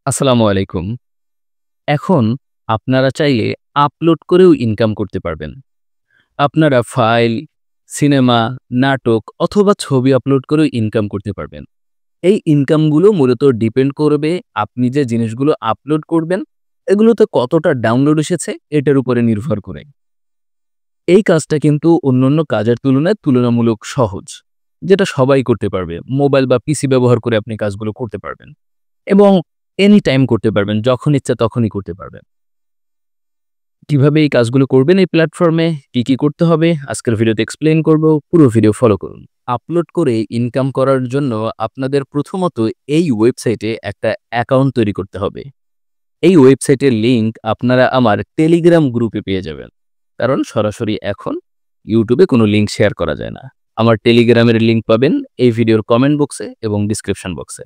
আসসালামু আলাইকুম। এখন আপনারা চাইলে আপলোড করেও ইনকাম করতে পারবেন। আপনারা ফাইল, সিনেমা, নাটক অথবা ছবি আপলোড করেও ইনকাম করতে পারবেন। এই ইনকামগুলো মূলত ডিপেন্ড করবে আপনি যে জিনিসগুলো আপলোড করবেন, এগুলোতে কতটা ডাউনলোড এসেছে এটার উপরে নির্ভর করে। এই কাজটা কিন্তু অন্যান্য কাজের তুলনায় তুলনামূলক সহজ, যেটা সবাই করতে পারবে। মোবাইল বা পিসি ব্যবহার করে আপনি কাজগুলো করতে পারবেন এবং এনি টাইম করতে পারবেন, যখন ইচ্ছা তখনই করতে পারবেন। কিভাবে এই কাজগুলো করবেন এই প্ল্যাটফর্মে, কি করতে হবে আজকের ভিডিওতে এক্সপ্লেইন করব। পুরো ভিডিও ফলো করুন। আপলোড করে ইনকাম করার জন্য আপনাদের প্রথমত এই ওয়েবসাইটে একটা অ্যাকাউন্ট তৈরি করতে হবে। এই ওয়েবসাইটের লিংক আপনারা আমার টেলিগ্রাম গ্রুপে পেয়ে যাবেন। কারণ সরাসরি এখন ইউটিউবে কোনো লিংক শেয়ার করা যায় না। আমার টেলিগ্রামের লিংক পাবেন এই ভিডিওর কমেন্ট বক্সে এবং ডিসক্রিপশন বক্সে।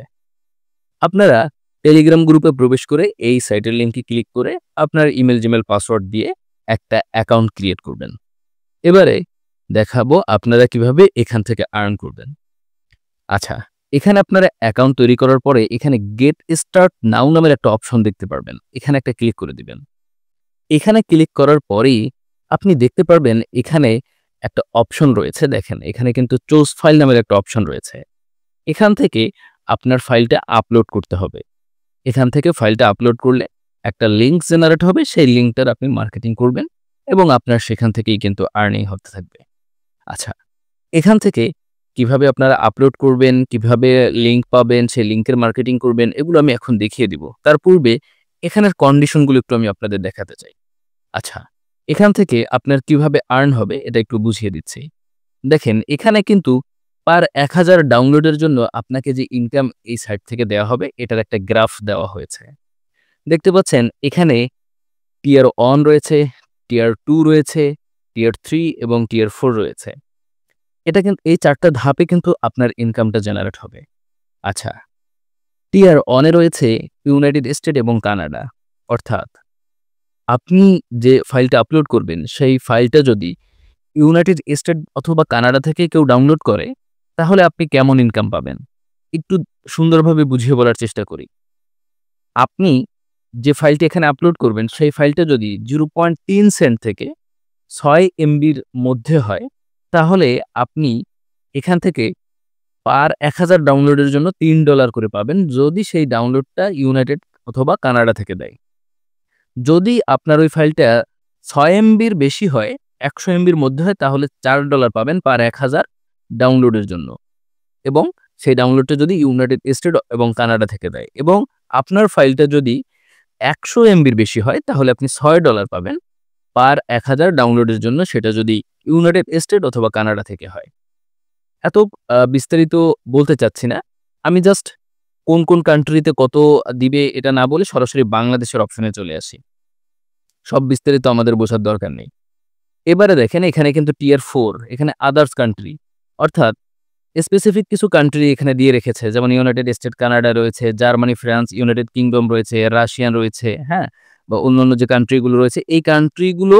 আপনারা টেলিগ্রাম গ্রুপে প্রবেশ করে এই সাইটের লিংকে ক্লিক করে আপনার ইমেল জিমেল পাসওয়ার্ড দিয়ে একটা অ্যাকাউন্ট ক্রিয়েট করবেন। এবারে দেখাবো আপনারা কিভাবে এখান থেকে আর্ন করবেন। আচ্ছা, এখানে আপনারা অ্যাকাউন্ট তৈরি করার পরে এখানে গেট স্টার্ট নাও নামের একটা অপশন দেখতে পারবেন। এখানে একটা ক্লিক করে দিবেন। এখানে ক্লিক করার পরেই আপনি দেখতে পারবেন এখানে একটা অপশন রয়েছে। দেখেন এখানে কিন্তু চুজ ফাইল নামের একটা অপশন রয়েছে। এখান থেকে আপনার ফাইলটা আপলোড করতে হবে। এখান থেকে ফাইলটা আপলোড করলে একটা লিঙ্ক জেনারেট হবে। সেই লিঙ্কটার আপনি মার্কেটিং করবেন এবং আপনার সেখান থেকেই কিন্তু আর্নিং হতে থাকবে। আচ্ছা, এখান থেকে কিভাবে আপনারা আপলোড করবেন, কিভাবে লিঙ্ক পাবেন, সেই লিঙ্কের মার্কেটিং করবেন, এগুলো আমি এখন দেখিয়ে দিব। তার পূর্বে এখানের কন্ডিশনগুলো একটু আমি আপনাদের দেখাতে চাই। আচ্ছা, এখান থেকে আপনার কিভাবে আর্ন হবে এটা একটু বুঝিয়ে দিচ্ছি। দেখেন এখানে কিন্তু পার ১,০০০ ডাউনলোডের জন্য আপনাকে যে ইনকাম এই সাইট থেকে দেওয়া হবে এটার একটা গ্রাফ দেওয়া হয়েছে। দেখতে পাচ্ছেন এখানে টিয়ার 1 রয়েছে, টিয়ার 2 রয়েছে, টিয়ার 3 এবং টিয়ার 4 রয়েছে। এটা কিন্তু এই ৪ টা ধাপে কিন্তু আপনার ইনকামটা জেনারেট হবে। আচ্ছা, টিয়ার 1 এ রয়েছে ইউনাইটেড স্টেট এবং কানাডা। অর্থাৎ আপনি যে ফাইলটা আপলোড করবেন সেই ফাইলটা যদি ইউনাইটেড স্টেট অথবা কানাডা থেকে কেউ ডাউনলোড করে তাহলে আপনি কেমন ইনকাম পাবেন? একটু সুন্দরভাবে বুঝিয়ে বলার চেষ্টা করি। আপনি যে ফাইলটি এখানে আপলোড করবেন সেই ফাইলটা যদি 0.3 সেন্ট থেকে 6 এমবির মধ্যে হয় তাহলে আপনি এখান থেকে পার ১,০০০ ডাউনলোডের জন্য $3 করে পাবেন, যদি সেই ডাউনলোডটা ইউনাইটেড অথবা কানাডা থেকে দেয়। যদি আপনার ওই ফাইলটা ৬ এমবির বেশি হয়, ১০০ এমবির মধ্যে হয় তাহলে $4 পাবেন পার ১,০০০ ডাউনলোডের জন্য। এবং সেই ডাউনলোডটা যদি ইউনাইটেড স্টেট এবং কানাডা থেকে দেয় এবং আপনার ফাইলটা যদি ১০০ এমবির বেশি হয় তাহলে আপনি $৬ পাবেন পার ১,০০০ ডাউনলোডের জন্য, সেটা যদি ইউনাইটেড স্টেট অথবা কানাডা থেকে হয়। এত বিস্তারিত বলতে চাচ্ছি না। আমি জাস্ট কোন কান্ট্রিতে কত দিবে এটা না বলে সরাসরি বাংলাদেশের অপশনে চলে আসি। সব বিস্তারিত আমাদের বোঝার দরকার নেই। এবারে দেখেন এখানে কিন্তু টিয়ার 4, এখানে আদার্স কান্ট্রি, অর্থাৎ স্পেসিফিক কিছু কান্ট্রি এখানে দিয়ে রেখেছে। যেমন ইউনাইটেড স্টেট, কানাডা রয়েছে, জার্মানি, ফ্রান্স, ইউনাইটেড কিংডম রয়েছে, রাশিয়ান রয়েছে, হ্যাঁ? বা অন্যান্য যে কান্ট্রিগুলো রয়েছে এই কান্ট্রিগুলো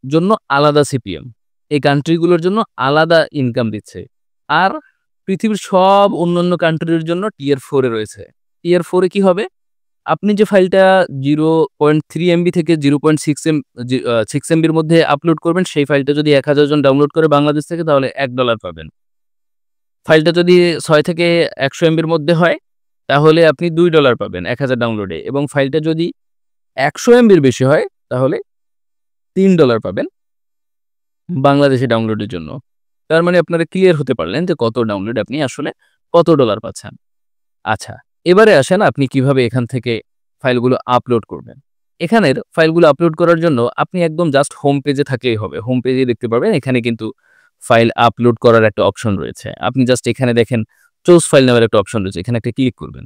জন্য আলাদা সিপিএম। এই কান্ট্রিগুলোর জন্য আলাদা ইনকাম দিচ্ছে। আর পৃথিবীর সব অন্যান্য কান্ট্রির জন্য টিয়ার 4 এ রয়েছে। টিয়ার 4 এ কি হবে? আপনি যে ফাইলটা 0.3 এমবি থেকে 0.6 6 এমবির মধ্যে আপলোড করবেন সেই ফাইলটা যদি ১,০০০ জন ডাউনলোড করে বাংলাদেশ থেকে তাহলে $১ পাবেন। ফাইলটা যদি ৬ থেকে ১০০ এমবির মধ্যে হয় তাহলে আপনি $2 পাবেন ১,০০০ ডাউনলোডে এবং ফাইলটা যদি ১০০ এমবির বেশি হয় তাহলে $3 পাবেন বাংলাদেশে ডাউনলোডের জন্য। তার মানে আপনারা ক্লিয়ার হতে পারলেন যে কত ডাউনলোড আপনি আসলে কত ডলার পাচ্ছেন। আচ্ছা, এবারে আসেন আপনি কিভাবে এখান থেকে ফাইলগুলো আপলোড করবেন। এখানের ফাইলগুলো আপলোড করার জন্য আপনি একদম জাস্ট হোম পেজে থাকলেই হবে। হোম পেজে দেখতে পারবেন এখানে কিন্তু ফাইল আপলোড করার একটা অপশন রয়েছে। আপনি জাস্ট এখানে দেখেন চুজ ফাইল নামের একটা অপশন রয়েছে। এখানে একটা ক্লিক করবেন।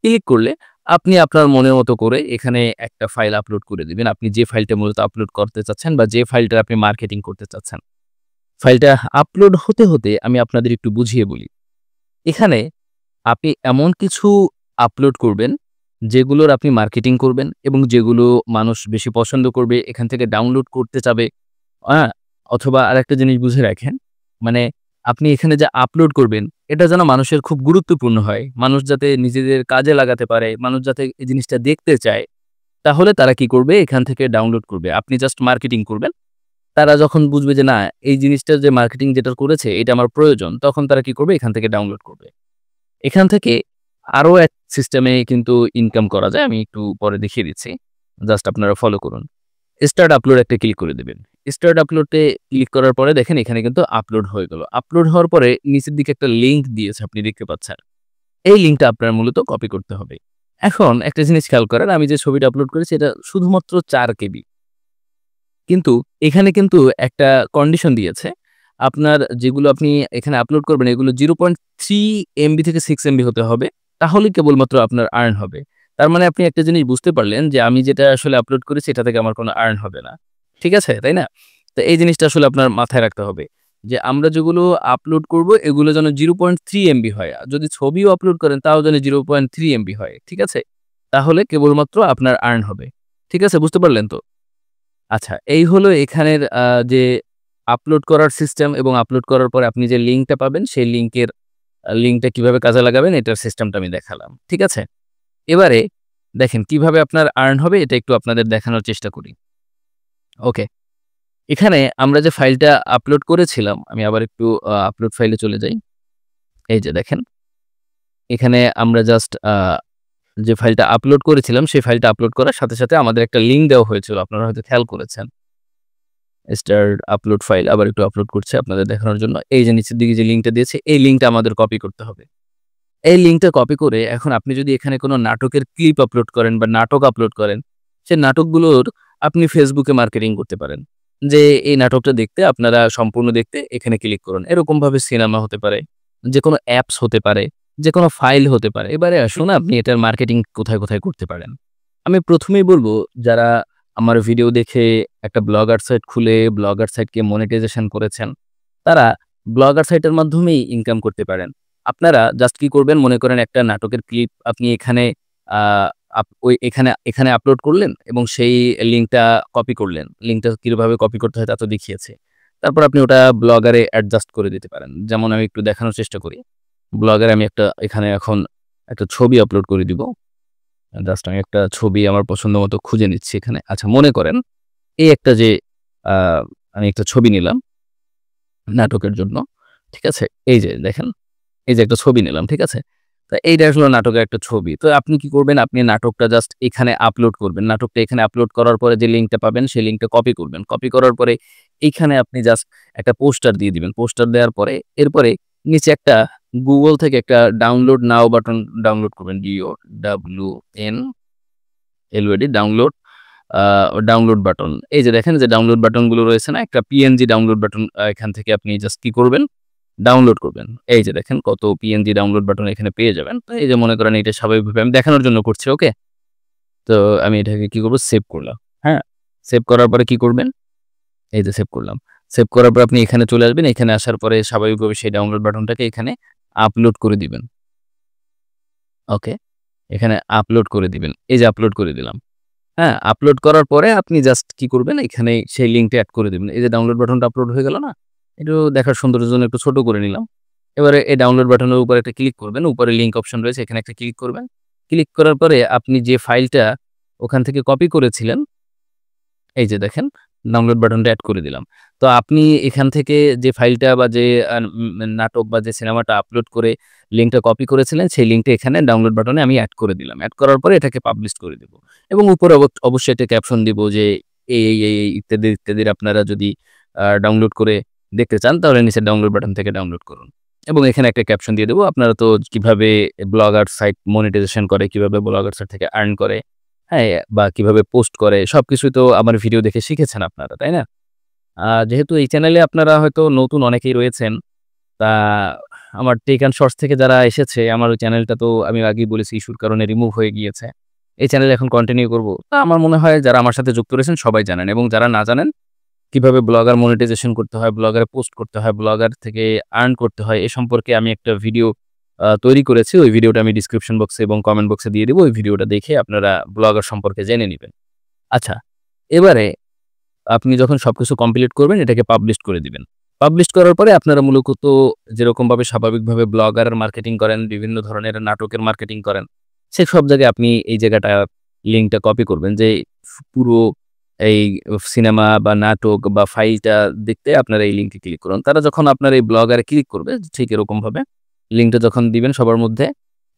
ক্লিক করলে আপনি আপনার মনের মতো করে এখানে একটা ফাইল আপলোড করে দিবেন। আপনি যে ফাইলটা মূলত আপলোড করতে চাচ্ছেন বা যে ফাইলটার আপনি মার্কেটিং করতে চাচ্ছেন। ফাইলটা আপলোড হতে আমি আপনাদের একটু বুঝিয়ে বলি। এখানে আপনি এমন কিছু আপলোড করবেন যেগুলোর আপনি মার্কেটিং করবেন এবং যেগুলো মানুষ বেশি পছন্দ করবে, এখান থেকে ডাউনলোড করতে চাবে, হ্যাঁ? অথবা আরেকটা জিনিস বুঝে রাখেন, মানে আপনি এখানে যে আপলোড করবেন, এটা যেন মানুষের খুব গুরুত্বপূর্ণ হয়। মানুষ যাতে নিজেদের কাজে লাগাতে পারে, মানুষ যাতে এই জিনিসটা দেখতে চায়, তাহলে তারা কি করবে? এখান থেকে ডাউনলোড করবে। আপনি জাস্ট মার্কেটিং করবেন। তারা যখন বুঝবে যে না, এই জিনিসটা যে মার্কেটিং যেটা করেছে এটা আমার প্রয়োজন, তখন তারা কি করবে? এখান থেকে ডাউনলোড করবে। এখান থেকে আরো এক সিস্টেমে কিন্তু ইনকাম করা যায়। আমি একটু পরে দেখিয়ে দিচ্ছি। জাস্ট আপনারা ফলো করুন। স্টার্ট আপলোড একটা ক্লিক করে দিবেন। স্টার্ট আপলোডে ক্লিক করার পরে দেখেন এখানে কিন্তু আপলোড হয়ে গেল। আপলোড হওয়ার পরে নিচের দিকে একটা লিঙ্ক দিয়েছে আপনি দেখতে পাচ্ছেন। এই লিঙ্কটা আপনার মূলত কপি করতে হবে। এখন একটা জিনিস খেয়াল করেন, আমি যে ছবিটা আপলোড করেছি এটা শুধুমাত্র 4 কেবি। কিন্তু এখানে কিন্তু একটা কন্ডিশন দিয়েছে। আপনার যেগুলো আপনি এখানে আপলোড করবেন এগুলো 0.3 এমবি থেকে 6 এমবি হতে হবে। তাহলেই কেবলমাত্র আপনার আর্ন হবে। তার মানে আপনি একটা জিনিস বুঝতে পারলেন যে আমি যেটা আসলে আপলোড করেছি এটা থেকে আমার কোনো আর্ন হবে না। ঠিক আছে, তাই না? তো এই জিনিসটা আসলে আপনার মাথায় রাখতে হবে যে আমরা যেগুলো আপলোড করব এগুলো যেন 0.3 এমবি হয়। আর যদি ছবিও আপলোড করেন তাও যেন 0.3 এমবি হয়। ঠিক আছে? তাহলে কেবলমাত্র আপনার আর্ন হবে। ঠিক আছে, বুঝতে পারলেন তো? আচ্ছা, এই হলো এখানের যে আপলোড করার সিস্টেম এবং আপলোড করার পরে আপনি যে লিঙ্কটা পাবেন, সেই লিঙ্কটা কিভাবে কাজে লাগাবেন এটার সিস্টেমটা আমি দেখালাম। ঠিক আছে? এবারে দেখেন কিভাবে আপনার আর্ন হবে এটা একটু আপনাদের দেখানোর চেষ্টা করি। ওকে। এখানে আমরা যে ফাইলটা আপলোড করেছিলাম, আমি আবার একটু আপলোড ফাইলে চলে যাই। এই যে দেখেন, এখানে আমরা জাস্ট যে ফাইলটা আপলোড করেছিলাম, সেই ফাইলটা আপলোড করার সাথে আমাদের একটা লিঙ্ক দেওয়া হয়েছিল। আপনারা হয়তো খেয়াল করেছেন। স্টার্ট আপলোড ফাইল আবার একটু আপলোড করছে আপনাদের দেখানোর জন্য। এই যে নিচের দিকে যে লিঙ্কটা দিয়েছে, এই লিঙ্কটা আমাদের কপি করতে হবে। এই লিঙ্কটা কপি করে এখন আপনি যদি এখানে কোনো নাটকের ক্লিপ আপলোড করেন বা নাটক আপলোড করেন, সেই নাটকগুলোর আপনি ফেসবুকে মার্কেটিং করতে পারেন। যে এই নাটকটা দেখতে আপনারা সম্পূর্ণ দেখতে এখানে ক্লিক করুন। এরকমভাবে সিনেমা হতে পারে, যেকোনো অ্যাপস হতে পারে, যেকোনো ফাইল হতে পারে। এবারে আসুন আপনি এটার মার্কেটিং কোথায় করতে পারেন। আমি ১ম এই বলব, যারা আমার ভিডিও দেখে একটা ব্লগার সাইট খুলে ব্লগার সাইটকে মনিটাইজেশন করেছেন, তারা ব্লগার সাইটের মাধ্যমেই ইনকাম করতে পারেন। আপনারা জাস্ট কি করবেন, মনে করেন একটা নাটকের ক্লিপ আপনি এখানে আ আপ ওই এখানে আপলোড করলেন এবং সেই লিঙ্কটা কপি করলেন। লিঙ্কটা কিভাবে কপি করতে হয় তা তো দেখিয়েছি। তারপর আপনি ওটা ব্লগারে অ্যাডজাস্ট করে দিতে পারেন। যেমন আমি একটু দেখানোর চেষ্টা করি। ব্লগারে আমি এখানে এখন একটা ছবি আপলোড করে দিব। জাস্ট আমি একটা ছবি আমার পছন্দ মতো খুঁজে নিচ্ছি এখানে। আচ্ছা, মনে করেন এই একটা যে আ আমি একটা ছবি নিলাম নাটকের জন্য। ঠিক আছে? এই যে দেখেন, এই যে একটা ছবি নিলাম। ঠিক আছে? তো এইটা আসলে নাটকের একটা ছবি। তো আপনি কি করবেন? আপনি নাটকটা জাস্ট এখানে আপলোড করবেন। নাটকটা এখানে আপলোড করার পরে যে লিঙ্কটা পাবেন সেই লিঙ্কটা কপি করবেন। কপি করার পরে এইখানে আপনি জাস্ট একটা পোস্টার দিয়ে দিবেন। পোস্টার দেওয়ার পরে এরপরে নিচে একটা Google থেকে একটা ডাউনলোড নাও বাটন ডাউনলোড করবেন। DOWN এলওএডি ডাউনলোড আ ডাউনলোড বাটন। এই যে দেখেন যে ডাউনলোড বাটনগুলো রয়েছে না? একটা পিএনজি ডাউনলোড বাটন এখান থেকে আপনি জাস্ট কি করবেন? ডাউনলোড করবেন। এই যে দেখেন কত পিএনজি ডাউনলোড বাটন এখানে পেয়ে যাবেন। তো এই যে মনে করেন এটা স্বাভাবিকভাবে আমি দেখানোর জন্য করছি, ওকে? তো আমি এটাকে কি করব? সেভ করলাম। হ্যাঁ? সেভ করার পরে কি করবেন? এই যে সেভ করলাম। সেভ করার পর আপনি এখানে চলে আসবেন। এখানে আসার পরে স্বাভাবিকভাবে সেই ডাউনলোড বাটনটাকে এখানে আপলোড করে দিবেন। ওকে? এখানে আপলোড করে দিবেন। এই যে আপলোড করে দিলাম। হ্যাঁ? আপলোড করার পরে আপনি জাস্ট কি করবেন? এখানে সেই লিঙ্কটা এড করে দিবেন। এই যে ডাউনলোড বাটনটা আপলোড হয়ে গেল না? একটু দেখার সৌন্দর্যের জন্য একটু ছোট করে নিলাম। এবারে এই ডাউনলোড বাটনের উপরে একটা ক্লিক করবেন। উপরে লিঙ্ক অপশন রয়েছে, এখানে একটা ক্লিক করবেন। ক্লিক করার পরে আপনি যে ফাইলটা ওখান থেকে কপি করেছিলেন, এই যে দেখেন ডাউনলোড বাটনটা এড করে দিলাম। তো আপনি এখান থেকে যে ফাইলটা বা যে নাটক বা যে সিনেমাটা আপলোড করে লিঙ্কটা কপি করেছিলেন, সেই লিঙ্কটা এখানে ডাউনলোড বাটনে আমি এড করে দিলাম। এড করার পরে এটাকে পাবলিশ করে দিব। এবং উপরে অবশ্যই একটা ক্যাপশন দিব যে এই ইত্যাদির আপনারা যদি ডাউনলোড করে দেখতে চান তাহলে নিচে ডাউনলোড বাটন থেকে ডাউনলোড করুন। এবং এখানে একটা ক্যাপশন দিয়ে দেব। আপনারা তো কিভাবে ব্লগার সাইট মনিটাইজেশন করে, কিভাবে ব্লগার সাইট থেকে আর্ন করে, হ্যাঁ? বা কিভাবে পোস্ট করে সবকিছুই তো আমার ভিডিও দেখে শিখেছেন আপনারা, তাই না? যেহেতু এই চ্যানেলে আপনারা হয়তো নতুন অনেকেই রয়েছেন, তা আমার টেক অ্যান্ড শর্টস থেকে যারা এসেছে, আমার ওই চ্যানেলটা তো আমি আগেই বলেছি ইস্যুর কারণে রিমুভ হয়ে গিয়েছে। এই চ্যানেলে এখন কন্টিনিউ করব। তা আমার মনে হয় যারা আমার সাথে যুক্ত রয়েছেন সবাই জানেন এবং যারা না জানেন কিভাবে ব্লগার মনিটাইজেশন করতে হয়, ব্লগারে পোস্ট করতে হয়, ব্লগার থেকে আর্ন করতে হয় এ সম্পর্কে আমি একটা ভিডিও তৈরি করেছি। ওই ভিডিওটা আমি ডেসক্রিপশন বক্সে এবং কমেন্ট বক্সে দিয়ে দিব। ওই ভিডিওটা দেখে আপনারা ব্লগার সম্পর্কে জেনে নিবেন। আচ্ছা, এবারে আপনি যখন সবকিছু কমপ্লিট করবেন এটাকে পাবলিশ করে দিবেন। পাবলিশ করার পরে আপনারা মূলত যেরকমভাবে স্বাভাবিকভাবে ব্লগারের মার্কেটিং করেন, বিভিন্ন ধরনের নাটকের মার্কেটিং করেন, সব জায়গায় আপনি এই জায়গাটা লিঙ্কটা কপি করবেন যে পুরো এই সিনেমা বা নাটক বা ফাইলটা দেখতে আপনারা এই লিঙ্কে ক্লিক করুন। তারা যখন আপনার এই ব্লগারে ক্লিক করবে ঠিক এরকমভাবে লিঙ্কটা যখন দিবেন সবার মধ্যে,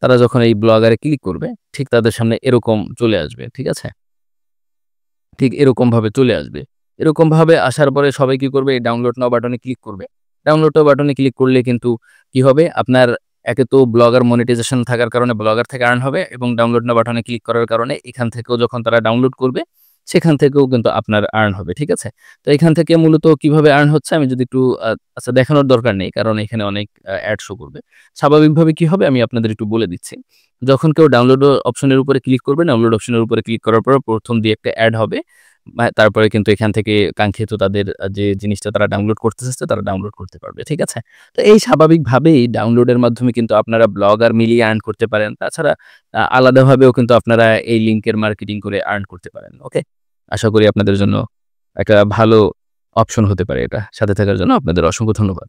তারা যখন এই ব্লগারে ক্লিক করবে ঠিক তাদের সামনে এরকম চলে আসবে। ঠিক আছে? ঠিক এরকমভাবে চলে আসবে। এরকমভাবে আসার পরে সবাই কি করবে? এই ডাউনলোড নাও বাটনে ক্লিক করবে। ডাউনলোড নাও বাটনে ক্লিক করলে কিন্তু কি হবে? আপনার একে তো ব্লগার মনিটাইজেশন থাকার কারণে ব্লগার থেকে আর্ন হবে এবং ডাউনলোড নাও বাটনে ক্লিক করার কারণে এখান থেকেও যখন তারা ডাউনলোড করবে, সেখান থেকেও কিন্তু আপনার আর্ন হবে। ঠিক আছে? তো এখান থেকে মূলত কিভাবে আর্ন হচ্ছে আমি যদি একটু আচ্ছা দেখানোর দরকার নেই। কারণ এখানে অনেক এড শো করবে। স্বাভাবিকভাবে কি হবে? আমি আপনাদের একটু বলে দিচ্ছি। যখন কেউ ডাউনলোড অপশনের উপরে ক্লিক করবে, ডাউনলোড অপশনের উপরে ক্লিক করার পর ১ম দিয়ে একটা এড হবে। তারপরে কিন্তু এখান থেকে কাঙ্ক্ষিত তাদের যে জিনিসটা তারা ডাউনলোড করতে চাচ্ছে তারা ডাউনলোড করতে পারবে। ঠিক আছে? তো এই স্বাভাবিকভাবেই ডাউনলোডের মাধ্যমে কিন্তু আপনারা ব্লগ আর মিলিয়ে আর্ন করতে পারেন। তাছাড়া আলাদাভাবেও কিন্তু আপনারা এই লিঙ্কের মার্কেটিং করে আর্ন করতে পারেন। ওকে? আশা করি আপনাদের জন্য একটা ভালো অপশন হতে পারে এটা। সাথে থাকার জন্য আপনাদের অসংখ্য ধন্যবাদ।